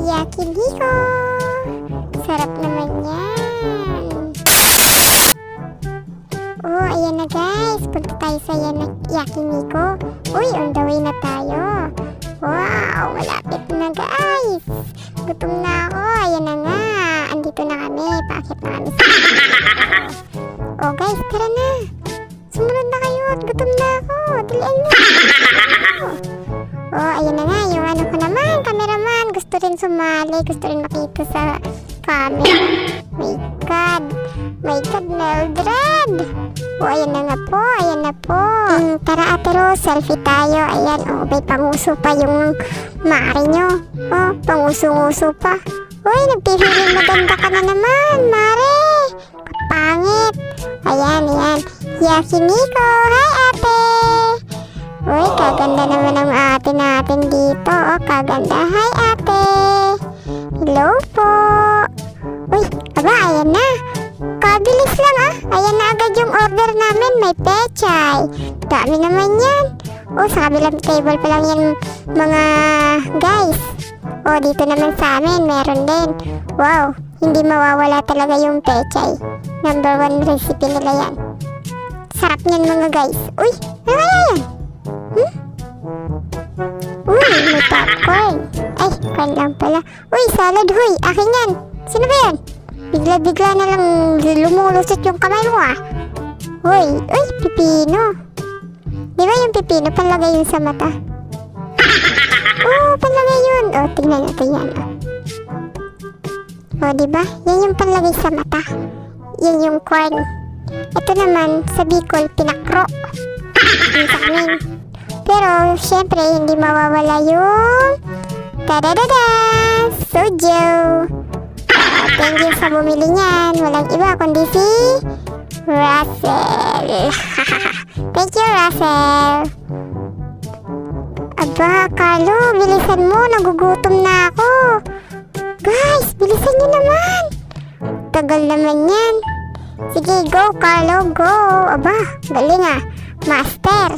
Yakiniku! Sarap naman yan. Oh, ayan na guys. Punta tayo sa Yakiniku. Uy, on the way na tayo. Wow, malapit na guys. Gutom na ako. Ayan na nga. Andito na kami. Paakit na kami sa Oh guys, tara na. Sumunod na kayo at gutom na ako. Dalian na. Oh, ayan na nga. Yung ano ko naman, cameraman. Gusto rin sumali. Gusto rin makita sa camera. My God. My God, Mildred. Oh, ayan na nga po. Ayan na po. Tara ate Rose, selfie tayo. Ayan, oh, may panguso pa yung mari nyo. Oh, panguso-nguso pa. Uy, nagpihiling maganda ka na naman, Mare. Kapangit. Ayan, ayan. Yakiniku. Hi, ate. Uy, kaganda naman ang ate natin dito. Oh, kaganda. Hi, ate. Hello po. Uy, aba, ayan na. Kabilis lang ah. Ayan na agad yung order namin. May pechay. Dami naman yan. Oh, sa kabilang table pa lang yan mga guys. Oh, dito naman sa amin, meron din. Wow, hindi mawawala talaga yung pechay. Number 1 recipe nila yan. Sarap niyan mga guys. Uy, ano kaya yan? Uy, may popcorn. Ay, corn lang pala. Uy, salad, huy. Akin yan. Sino ba yan? Bigla-bigla na lang lumulusot yung kamay mo ah. Uy, uy, pipino. Di ba yung pipino, panlagay yun sa mata? Oh, panlagay yun. Oh, tingnan natin yan. Oh, diba? Yan yung panlagay sa mata. Yan yung corn. Ito naman, sa Bicol, pinakro. Yung sa amin. Pero, syempre, hindi mawawala yung tadadada! Soju! Thank you sa bumili niyan. Walang iba kundi si Russell. Thank you, Russell. Aba, Carlo, bilisan mo. Nagugutom na ako. Guys, bilisan nyo naman. Tagal naman yan. Sige, go, Carlo, go. Aba, galing ah. Master.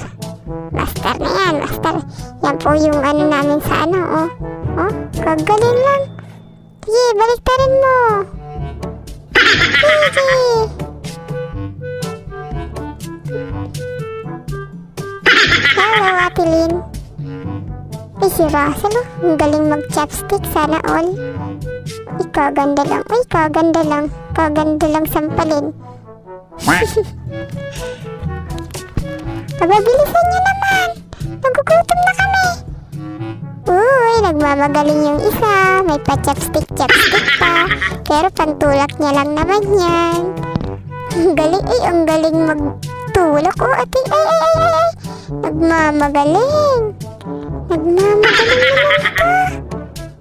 Master na yan, master. Yan po yung ano namin sa ano, oh. Oh, kagaling lang. Sige, baliktarin mo. Sige. Hello, Ate Lynn. Ay, si Russell, oh. Ang galing mag-chopstick. Sana all. Ay, kaganda lang. Ay, kaganda lang. Kaganda lang sampalin. Bilisan nyo naman. Nagugutom na kami. Uy, nagmamagaling yung isa. May pa-chopstick-chopstick pa. Pero pantulak niya lang naman yan. Ang galing, ay, ang galing magtulak. Oh, ate, ay. Nagmamagaling. Nagmamagaling naman ka.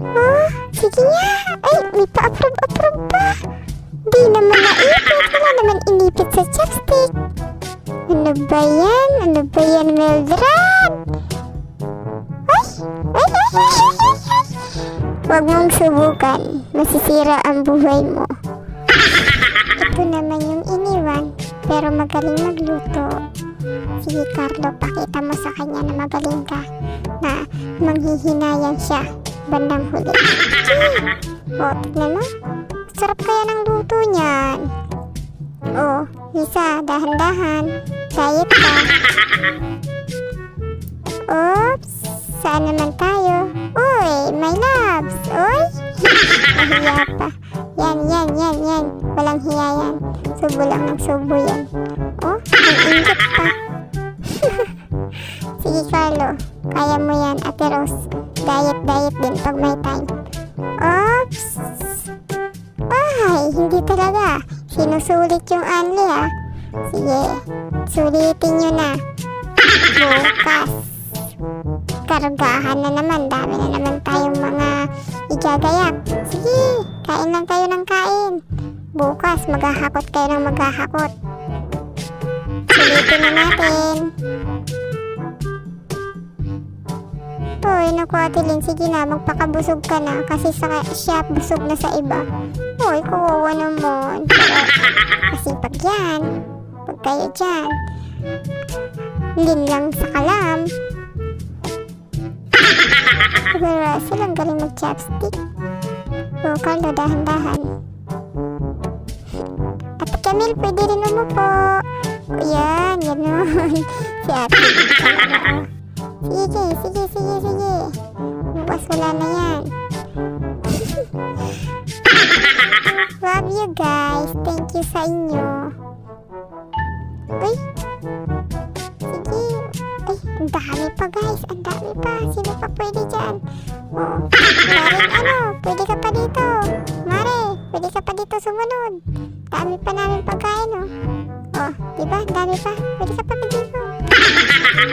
Oh, sige nga. Ay, may pa-approve pa. Di naman naipit. Wala naman inipit sa chopstick. Ano ba yan? Ano ba yan, Mildred? Ay! Huwag mong subukan. Masisira ang buhay mo. Ito naman yung iniwan. Pero magaling magluto. Sige, Carlo, pakita mo sa kanya na magaling ka. Na manghihinayan siya. Bandang huli. O, tignan mo. Sarap kaya ng luto niyan. Oh, Lisa, dahan-dahan. Diet ka. Oops, saan naman tayo? Uy, my loves. Uy, mahiya pa. Yan. Walang hiya yan. Subo lang ng subo yan. Oh, ang inggit pa. Sige, Carlo. Kaya mo yan, Ate Rose. Diet din pag may time. Oops. Ay, hindi talaga. Sinusulit yung Anli ah. Sige, sulitin nyo na. Bukas. Kargahan na naman. Dami na naman tayong mga igagayak. Sige, kain lang tayo ng kain. Bukas, maghahakot kayo ng maghahakot. Sulitin na natin. Uy, naku Ate Lynn, sige na, magpakabusog ka na. Kasi siya busog na sa iba. Uy, kawawa naman. Pero, kasi pag yan, pag kayo dyan, Lynn lang sa kalam. Kuya Russell, ang galing mag-chopstick. Oh, Carlo, dahan-dahan. Ate Camille, pwede rin umupo. O, yan, ganun. Si ate. Sige. Bukas wala na yan. Love you guys. Thank you sa inyo. Uy. Sige. Ay, ang dami pa guys. Ang dami pa. Sino pa pwede dyan? Oh. Mare, pwede ka pa dito. Mare, pwede ka pa dito sumunod. Dami pa namin pagkain, oh. Oh, diba? Dami pa. Pwede ka pa dito.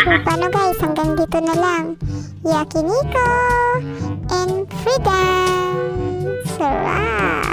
So, paano guys? Hanggang dito na lang. Yakiniko and freedom. Sarap!